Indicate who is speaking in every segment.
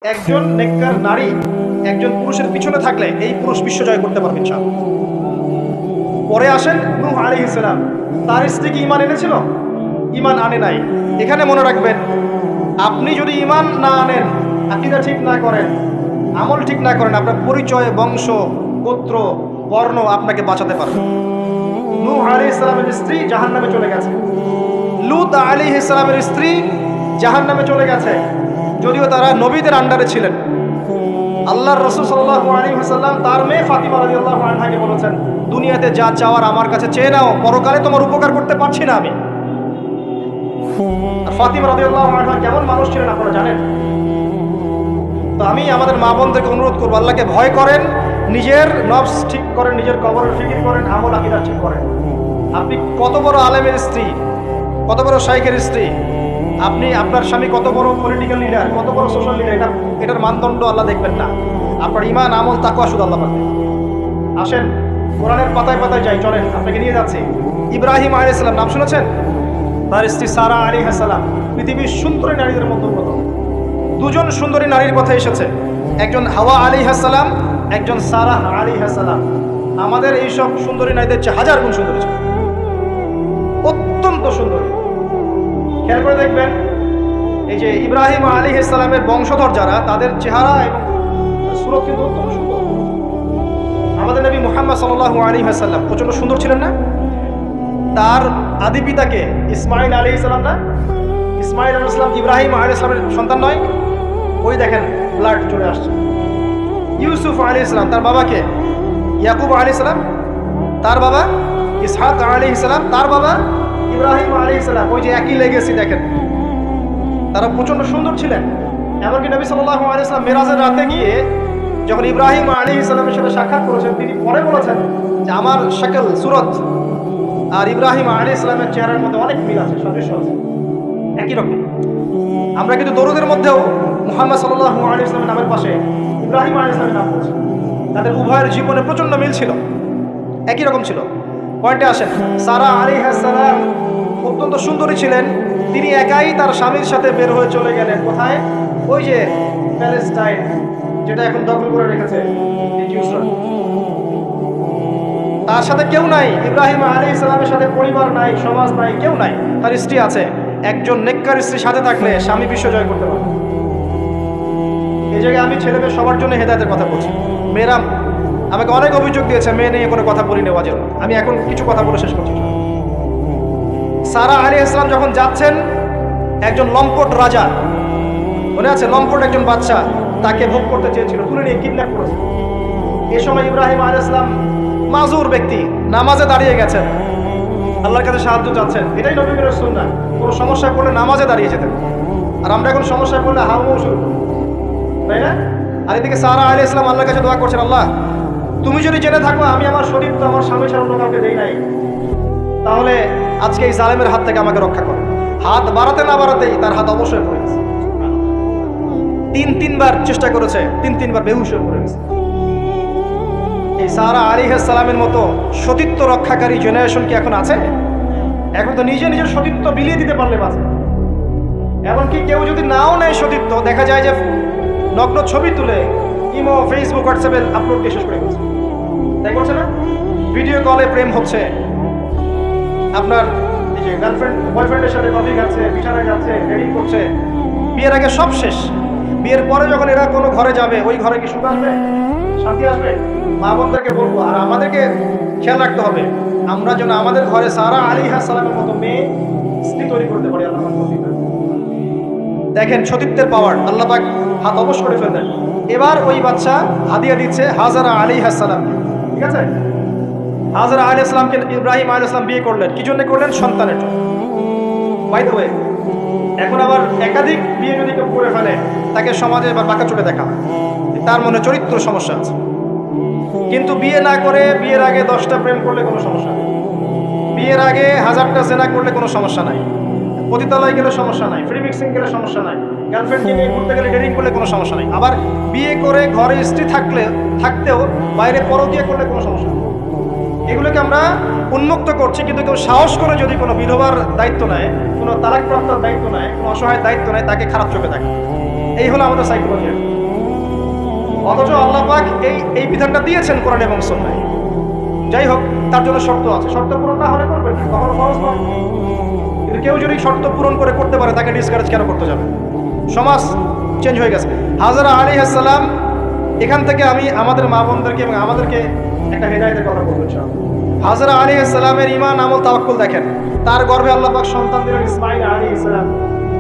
Speaker 1: একজন নেককার নারী একজন পুরুষের পিছনে থাকলে এই পুরুষ বিশ্ব জয় করতে পারবে ইনশাআল্লাহ। পরে আসেন নূহ আলাইহিস সালাম, তার স্ত্রী কি ঈমান এনেছিল? ঈমান আনে নাই। এখানে মনে রাখবেন, আপনি যদি ঈমান না আনেন, আকীদা ঠিক না করেন, আমল ঠিক না করেন, আপনার পরিচয়, বংশ, গোত্র, বর্ণ আপনাকে বাঁচাতে পারবে। নূহ আলাইহিস সালামের স্ত্রী জাহান্নামে চলে গেছে, লূত আলাইহিস সালামের স্ত্রী জাহান্নামে চলে গেছে, যদিও তারা নবীদের আন্ডারে ছিলেন। আল্লাহর রাসূল সাল্লাল্লাহু আলাইহি ওয়াসাল্লাম তার মেয়ে ফাতিমা রাদিয়াল্লাহু আনহাকে বলেছেন, দুনিয়াতে যা চাওয়ার আমার কাছে চেয়ে নাও, পরকালে তোমার উপকার করতে পারছি না আমি। আর ফাতিমা রাদিয়াল্লাহু আনহা কেমন মানুষ ছিলেন আপনারা জানেন? তো আমি আমাদের মা বোনদেরকে অনুরোধ করবো, আল্লাহকে ভয় করেন, নিজের নফস ঠিক করেন, নিজের কবরের ফিকির করেন, আমল আকীদা ঠিক করেন। আপনি কত বড় আলেমের স্ত্রী, কত বড় শাইখের স্ত্রী, আপনি আপনার স্বামী কত বড় পলিটিক্যাল লিডার, কত বড় সোশ্যাল লিডার, এটার মানদণ্ড আল্লাহ দেখবেন না। আপনার ঈমান, আমল, তাকওয়া শুধু আল্লাহ পাক। আসেন কোরআনের পাতায় পাতায় যাই, চলেন আপনাকে নিয়ে যাচ্ছি। ইব্রাহিম আলাইহিস সালাম নাম শুনেছেন? তার স্ত্রী সারা আলাইহিস সালাম পৃথিবীর সুন্দরী নারীদের মধ্যে অন্যতম। দুজন সুন্দরী নারীর কথা এসেছে, একজন হাওয়া আলাইহিস সালাম, একজন সারা আলাইহিস সালাম। আমাদের এইসব সুন্দরী নারীদের চেয়ে হাজার গুণ সুন্দরী ছিল, অত্যন্ত সুন্দরী। খেয়াল করে দেখবেন, এই যে ইব্রাহিম আলাইহিস সালামের বংশধর যারা, তাদের চেহারা এবং সুরত কিন্তু অত্যন্ত সুন্দর। আমাদের নবী মুহাম্মদ সাল্লাল্লাহু আলাইহি ওয়াসাল্লাম প্রচন্ড সুন্দর ছিলেন না? তার আদি পিতাকে ইসমাইল আলাইহিস সালাম না, ইসমাইল আলাইহিস সালাম ইব্রাহিম আলাইহিস সালামের সন্তান নয়? ওই দেখেন ব্লাড চলে আসছে। ইউসুফ আলাইহিস সালাম, তার বাবাকে ইয়াকুব আলাইহিস সালাম, তার বাবা ইসহাক আলাইহিস সালাম, তার বাবা ইব্রাহিম আলাইহিস সালাম, ওই যে একই লেগেসি দেখেন। তারা প্রচন্ড সুন্দর ছিলেন। এমনকি নবী সাল্লাল্লাহু আলাইহি ওয়াসাল্লাম মেরাজের রাতে গিয়ে যখন ইব্রাহিম আলাইহিস সালামের সাথে সাক্ষাৎ করেছেন, তিনি পরে বলেছেন যে আমার শাকল, সুরত আর ইব্রাহিম আলাইহিস সালামের চেহারার মধ্যে অনেক মিল আছে, সাদৃশ্য আছে, একই রকম। আমরা কিন্তু দরুদের মধ্যেও মুহাম্মদ সাল্লাল্লাহু আলাইহি ওয়াসাল্লামের নামের পাশে ইব্রাহিম আলাইহিস সালামের নাম বলছি। তাদের উভয়ের জীবনে প্রচন্ড মিল ছিল, একই রকম ছিল। পয়েন্টে আসেন, সারা আলাইহিস সালাম অত্যন্ত সুন্দরী ছিলেন। তিনি একাই তার স্বামীর সাথে বের হয়ে চলে গেলেন কোথায়? ওই যে প্যালেস্টাইন, যেটা এখন দখল করে রেখেছে জিউসরা। তার সাথে কেউ নাই, ইব্রাহিম আলাইহিস সালামের সাথে পরিবার নাই, সমাজ নাই, কেউ নাই। তার স্ত্রী আছে। একজন নেককার স্ত্রী সাথে থাকলে স্বামী বিশ্ব জয় করতে পারে। এই জায়গায় আমি ছেলেমেয়ে সবার জন্য হেদায়েতের কথা বলছি। মেয়েরা আমাকে অনেক অভিযোগ দিয়েছে, মেয়ে নিয়ে কোনো কথা বলি নেওয়াজের। আমি এখন কিছু কথা বলে শেষ করছি। সারা আলাইহিস সালাম যখন যাচ্ছেন, একজন লম্পট রাজা, মনে আছে? লম্পট একজন বাচ্চা তাকে ভোগ করতে চেয়েছিল, তুলে নিয়ে কিডন্যাপ করেছে। এ সময় ইব্রাহিম আলাইহিস সালাম মাজুর ব্যক্তি, নামাজে দাঁড়িয়ে গেছেন, আল্লাহর কাছে সাহায্য চাচ্ছেন। এটাই নবীর সুন্নাহ। কোনো সমস্যা পড়লে নামাজে দাঁড়িয়ে যেতেন। আর আমরা এখন সমস্যা পড়লে হাউমাউ শুরু করি, তাই না? আর এদিকে সারা আলাইহিস সালাম আল্লাহর কাছে দোয়া করছেন, আল্লাহ তুমি যদি জেনে থাকো আমি আমার শরীর তো আমার স্বামী ছাড়া অন্য কাউকে দেই নাই, তাহলে আজকে এই জালেমের হাত থেকে আমাকে রক্ষা করো। হাত বাড়াতে না বাড়াতেই তার হাত অবশ্যই পড়ে গেছে। তিনবার চেষ্টা করেছে, তিনবার বেহুশ হয়ে পড়ে গেছে। এই সারা আলাইহিস সালামের মতো সতীত্ব রক্ষাকারী জেনারেশন কি এখন আছে? এখন তো নিজের সতীত্ব বিলিয়ে দিতে পারলে বাঁচে। এমনকি কেউ যদি নাও নেয় সতীত্ব, দেখা যায় যে নগ্ন ছবি তুলে ইমো, ফেসবুক, হোয়াটসঅ্যাপে আপলোড দিয়ে শেষ করে গেছে। তাই করছে না? ভিডিও কলে প্রেম হচ্ছে, আপনার এই যে গার্লফ্রেন্ড বয়ফ্রেন্ডের সাথে কফি খাচ্ছে, বিছানায় যাচ্ছে, ডেটিং করছে। বিয়ের আগে সব শেষ, বিয়ের পরে যখন এরা কোনো ঘরে যাবে, ওই ঘরে কি সুখ আসবে, শান্তি আসবে? মা বোনদেরকে বলবো, আর আমাদেরকে খেয়াল রাখতে হবে, আমরা যেন আমাদের ঘরে সারা আলাইহিস সালামের মতো মেয়ে স্ত্রী তৈরি করতে পারি। আল্লাহ দেখেন সতীত্বের পাওয়ার, আল্লাহ পাক হাত অবশ করে ফেললেন। এবার ওই বাচ্চা হাদিয়া দিচ্ছে হাজারা আলাইহিস সালাম, ঠিক আছে? হাজারা আলাইহিস সালামকে ইব্রাহিম আলাইহিস সালাম বিয়ে করলেন, কি জন্য করলেন? সন্তানের জন্য। বাই দ্য ওয়ে, এখন আবার একাধিক বিয়ে যদি কেউ করে ফেলে, তাকে সমাজে এবার বাঁকা চোখে দেখা হয়, তার মনে চরিত্র সমস্যা আছে। কিন্তু বিয়ে না করে বিয়ের আগে 10টা প্রেম করলে কোনো সমস্যা নেই, বিয়ের আগে 1000টা জেনা করলে কোনো সমস্যা নাই, পতিতালয় গেলে সমস্যা নাই, ফ্রি মিক্সিং গেলে সমস্যা নাই, গার্লফ্রেন্ডকে নিয়ে ঘুরতে গেলে ডেটিং করলে কোনো সমস্যা নাই। আবার বিয়ে করে ঘরে স্ত্রী থাকতেও বাইরে পরকীয়া করলে কোনো সমস্যা নেই। এগুলোকে আমরা উন্মুক্ত করছি, কিন্তু কেউ সাহস করে যদি কোনো বিধবার দায়িত্ব নেয়, কোনো তালাকপ্রাপ্তার দায়িত্ব নেয়, কোনো অসহায় দায়িত্ব নেয়, তাকে খারাপ চোখে থাকে। এই হলো আমাদের সাইকোলজি। অথচ আল্লাহ পাক এই বিধানটা দিয়েছেন কোরআন এবং সুন্নায়। যাই হোক, তার জন্য শর্ত আছে, শর্ত পূরণ না হলে করবেন না, কখনো ফরজ নয়। কিন্তু কেউ যদি শর্ত পূরণ করে করতে পারে তাকে ডিসকারেজ কেন করতে যাবে? সমাজ চেঞ্জ হয়ে গেছে। হাজরা আলাইহিস সালাম, এখান থেকে আমি আমাদের মা বোনদেরকে এবং আমাদেরকে একটা হেদায়েতের কথা বলতে চাই। হাজরা আলাইহিস সালামের ঈমান, আমল, তাওয়াক্কুল দেখেন। তার গর্ভে আল্লাহ পাক সন্তান দিলেন ইসমাঈল আলাইহিস সালাম।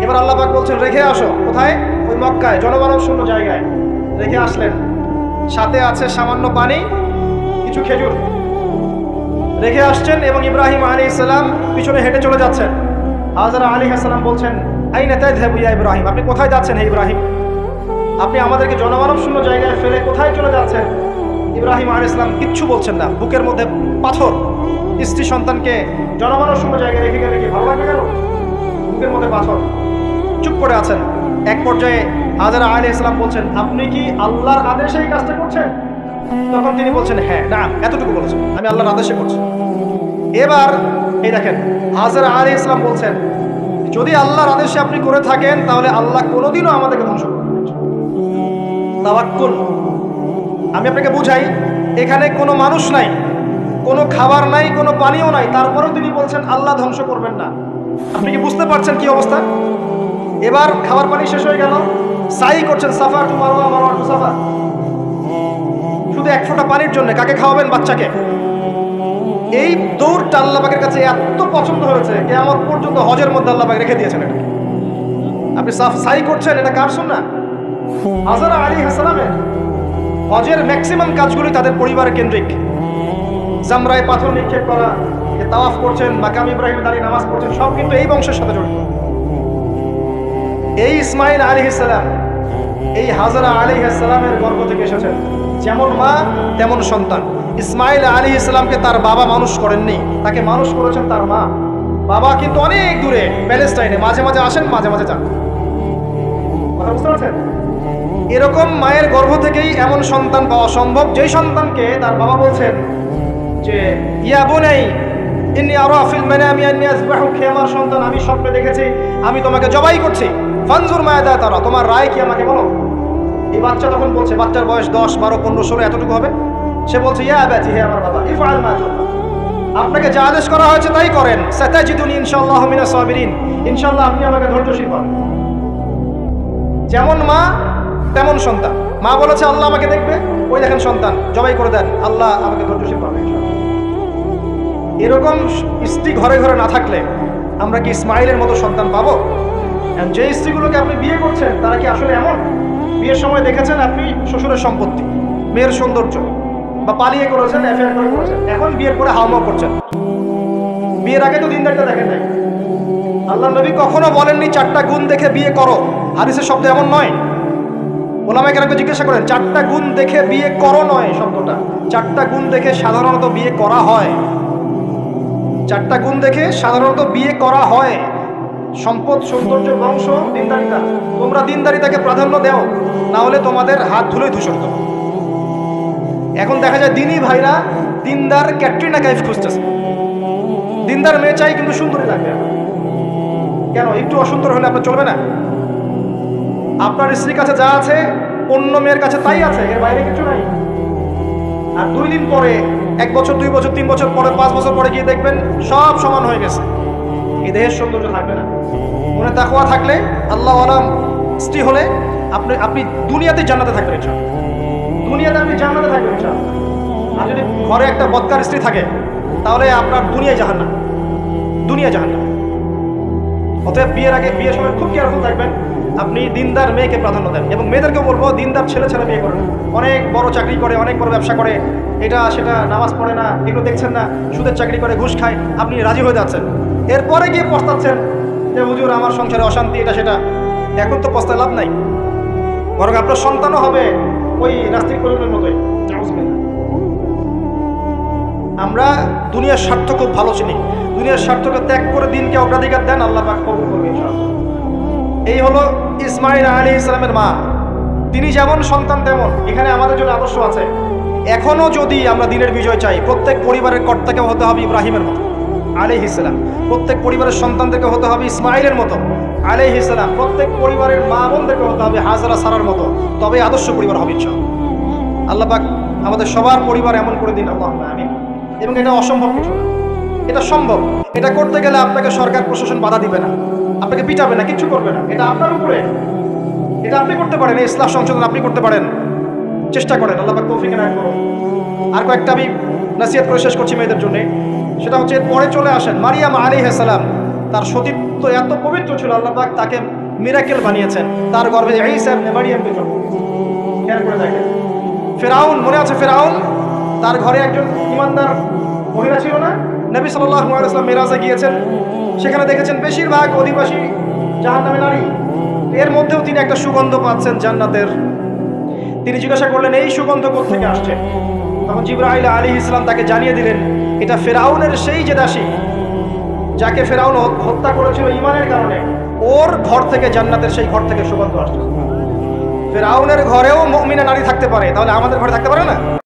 Speaker 1: এবার আল্লাহ পাক বলছেন রেখে আসো। কোথায়? ওই মক্কায়, জনমানব শূন্য জায়গায় রেখে আসলেন। সাথে আছে সামান্য পানি, কিছু খেজুর রেখে আসছেন এবং ইব্রাহিম আলাইহিস সালাম পিছনে হেঁটে চলে যাচ্ছেন। হাজরা আলাইহিস সালাম বলছেন, আইনা তাযহাবু ইয়া ইব্রাহিম, আপনি কোথায় যাচ্ছেন হে ইব্রাহিম? আপনি আমাদেরকে জনমানব শূন্য জায়গায় ফেলে কোথায় চলে যাচ্ছেন? ইব্রাহিম আলাইহিস সালাম কিচ্ছু বলছেন না, বুকের মধ্যে পাথর। স্ত্রী সন্তানকে জনমানব শূন্য জায়গায় রেখে গেলে কি ভালো লাগবে? গেল বুকের মধ্যে পাথর, চুপ করে আছেন। এক পর্যায়ে হাজরা আলাইহিস সালাম বলছেন, আপনি কি আল্লাহর আদেশে এই কাজটা করছেন? তখন তিনি বলছেন, হ্যাঁ, না, এতটুকু বলেছেন, আমি আল্লাহর আদেশে করছি। এবার এই দেখেন, হাজরা আলাইহিস সালাম বলছেন, যদি আল্লাহর আদেশে আপনি করে থাকেন তাহলে আল্লাহ কোনোদিনও আমাদেরকে ধ্বংস করবেন না। তাওয়াক্কুল। আমি আপনাকে বুঝাই, এখানে কোনো মানুষ নাই, কোনো খাবার নাই, কোনো পানিও নাই, তারপরেও তিনি বলছেন আল্লাহ ধ্বংস করবেন না। আপনি কি বুঝতে পারছেন কি অবস্থা? এবার খাবার পানি শেষ হয়ে গেল, সাই করছেন সাফা টু মারওয়া, মারওয়া টু সাফা, শুধু এক ফোঁটা পানির জন্য। কাকে খাওয়াবেন? বাচ্চাকে। এই দৌড়টা আল্লাহ পাকের কাছে এত পছন্দ হয়েছে, কিয়ামত পর্যন্ত হজের মধ্যে আল্লাহ পাক রেখে দিয়েছেন এটা। আপনি সাই করছেন, এটা কার সুন্নাহ? হাজরা আলাইহিস সালামের। হজের ম্যাক্সিমাম কাজগুলি তাদের পরিবার কেন্দ্রিক। জামরায় পাথর নিক্ষেপ করা, তাওয়াফ করছেন, মাকাম ইব্রাহিম দাঁড়িয়ে নামাজ পড়ছেন, সব কিন্তু এই বংশের সাথে জড়িত। এই ইসমাঈল আলাইহিস সালাম, এই হাজরা আলাইহিস সালামের গর্ভ থেকে এসেছেন। যেমন মা তেমন সন্তান। ইসমাঈল আলাইহিস সালামকে তার বাবা মানুষ করেননি, তাকে মানুষ করেছেন তার মা। বাবা কিন্তু অনেক দূরে, প্যালেস্টাইনে, মাঝে মাঝে আসেন, মাঝে মাঝে যান। কথা বুঝতে পারছেন? এরকম মায়ের গর্ভ থেকেই এমন সন্তান পাওয়া সম্ভব, যেই সন্তানকে তার বাবা বলছেন যে, ইয়া বুনাই ইন্নী আরা ফিল মানামি আন্নী আযবাহুক, হে আমার সন্তান, আমি স্বপ্নে দেখেছি আমি তোমাকে জবাই করছি। ফানজুর মায়াদা তারা, তোমার রায় কি আমাকে বলো। এই বাচ্চা তখন বলছে, বাচ্চার বয়স 10, 12, 15, 16 এতটুকু হবে। সে বলছে, ইয়া আবাতি, হে আমার বাবা, ইফআল মা তু'মার, আপনাকে যা আদেশ করা হয়েছে তাই করেন। সাতাজিদুনি ইনশাআল্লাহু মিনাস সাবিরিন, ইনশাআল্লাহ আপনি আমাকে ধৈর্যশীল পাবেন। যেমন মা তেমন সন্তান। মা বলেছে আল্লাহ আমাকে দেখবে, ওই দেখেন সন্তান জবাই করে দেন, আল্লাহ আমাকে ধৈর্যশীল পাবেন। এরকম স্ত্রী ঘরে ঘরে না থাকলে আমরা কি ইসমাঈলের মতো সন্তান পাবো? যে স্ত্রীগুলোকে আপনি বিয়ে করছেন তারা কি আসলে এমন? বিয়ের সময় দেখেছেন আপনি শ্বশুরের সম্পত্তি, মেয়ের সৌন্দর্য, বা পালিয়ে করেছেন, অ্যাফেয়ার করে করেছেন, এখন বিয়ের পরে হাওমাও করছেন। বিয়ের আগে তো দিনদারিতা দেখেন নাই। আল্লাহ নবী কখনো বলেননি 4টা গুণ দেখে বিয়ে করো, হাদিসের শব্দ এমন নয়। ওলামায়ে কেরামকে জিজ্ঞাসা করেন, 4টা গুণ দেখে বিয়ে করো নয় শব্দটা, 4টা গুণ দেখে সাধারণত বিয়ে করা হয়। 4টা গুণ দেখে সাধারণত বিয়ে করা হয়। সম্পদ, সৌন্দর্য, বংশ, দিনদারিতা। তোমরা দিনদারিতাকে প্রাধান্য দাও, না হলে তোমাদের হাত ধুলোই ধূসর করো। এখন দেখা যায় দিনী ভাইরা দিনদার ক্যাটরিনা কাইফ খুঁজতেছে। দিনদার মেয়ে চাই কিন্তু সুন্দরী লাগবে। কেন? একটু অসুন্দর হলে আপনার চলবে না? আপনার স্ত্রীর কাছে যা আছে অন্য মেয়ের কাছে তাই আছে, এর বাইরে কিছু নাই। আর 2 দিন পরে, 1 বছর, 2 বছর, 3 বছর পরে, 5 বছর পরে গিয়ে দেখবেন সব সমান হয়ে গেছে। এই দেহের সৌন্দর্য থাকবে না। মনে তাকওয়া থাকলে, আল্লাহ ওয়ালা স্ত্রী হলে আপনি দুনিয়াতে জান্নাতে থাকবেন ইনশাআল্লাহ। দুনিয়াতে আপনি জান্নাতে থাকবেন ইনশাআল্লাহ। আর যদি ঘরে একটা বদকার স্ত্রী থাকে তাহলে আপনার দুনিয়ায় জাহান্নাম, দুনিয়া জাহান্নাম। অতএব বিয়ের আগে, বিয়ের সময় খুব কেয়ারফুল থাকবেন। আপনি দিনদার মেয়েকে প্রাধান্য দেন, এবং মেয়েদেরকেও বলবো দিনদার ছেলে ছেলে বিয়ে করেন। অনেক বড় চাকরি করে, অনেক বড় ব্যবসা করে, এটা সেটা, নামাজ পড়ে না, এগুলো দেখছেন না, সুদের চাকরি করে, ঘুষ খায়, আপনি রাজি হয়ে যাচ্ছেন। এরপরে গিয়ে পস্তাচ্ছেন যে হুজুর আমার সংসারে অশান্তি, এটা সেটা। এখন তো পস্তায় লাভ নাই, বরং আপনার সন্তানও হবে ওই নাস্তিক পরিবারের মতোই। আমরা দুনিয়ার স্বার্থ খুব ভালো চিনি। দুনিয়ার স্বার্থকে ত্যাগ করে দিনকে অগ্রাধিকার দেন, আল্লাহ পাক কবুল করবে ইনশাআল্লাহ। এই হলো ইসমাঈল আলাইহিস সালামের মা। তিনি যেমন সন্তান তেমন। এখানে আমাদের জন্য আদর্শ আছে। এখনো যদি আমরা দিনের বিজয় চাই, প্রত্যেক পরিবারের কর্তাকে হতে হবে ইব্রাহিমের মতো আলাইহিস সালাম। প্রত্যেক পরিবারের সন্তানদেরকে হতে হবে ইসমাঈলের মতো আলাইহিস সালাম। প্রত্যেক পরিবারের মা বোনদেরকে হতে হবে হাজরা সারার মতো। তবে আদর্শ পরিবার হবে ইনশাআল্লাহ। আল্লাহ পাক আমাদের সবার পরিবার এমন করে দিন, আল্লাহুম্মা আমিন। এবং এটা অসম্ভব কিছু না, এটা সম্ভব। এটা করতে গেলে আপনাকে সরকার প্রশাসন বাধা দিবে না, আপনাকে পিটাবে না, কিছু করবে না। এটা আপনার উপরে, এটা আপনি করতে পারেন। এই ইসলাম সংশোধন আপনি করতে পারেন, চেষ্টা করেন। আল্লাহ পাক তৌফিক এনায়েত করুন। আর কয়েকটা আমি নসিহত করে শেষ করছি মেয়েদের জন্য। সেটা হচ্ছে, পরে চলে আসেন মারিয়াম আলাইহিস সালাম। তার সতীত্ব এত পবিত্র ছিল, আল্লাহ পাক তাকে মিরাকেল বানিয়েছেন। তার গর্ভে ঈসা ইবনে মারিয়ামকে জন্ম দিয়েছেন। খেয়াল করে দেখেন, ফিরআউন, মনে আছে ফিরআউন? তার ঘরে একজন ইমানদার মহিলা ছিল না? নবী সাল্লাল্লাহু আলাইহি ওয়াসাল্লাম মিরাজে গিয়েছেন, সেখানে দেখেছেন বেশিরভাগ অধিবাসী জাহান্নামে নারী। এর মধ্যেও তিনি একটা সুগন্ধ পাচ্ছেন জান্নাতের। তিনি জিজ্ঞাসা করলেন, এই সুগন্ধ কোত্থেকে আসছে? তখন জিবরাইল আলাইহিস সালাম তাকে জানিয়ে দিলেন, এটা ফিরআউনের সেই যে দাসী, যাকে ফিরআউন হত্যা করেছিল ঈমানের কারণে, ওর ঘর থেকে, জান্নাতের সেই ঘর থেকে সুগন্ধ আসছে। ফিরআউনের ঘরেও মুমিনা নারী থাকতে পারে, তাহলে আমাদের ঘরে থাকতে পারে না?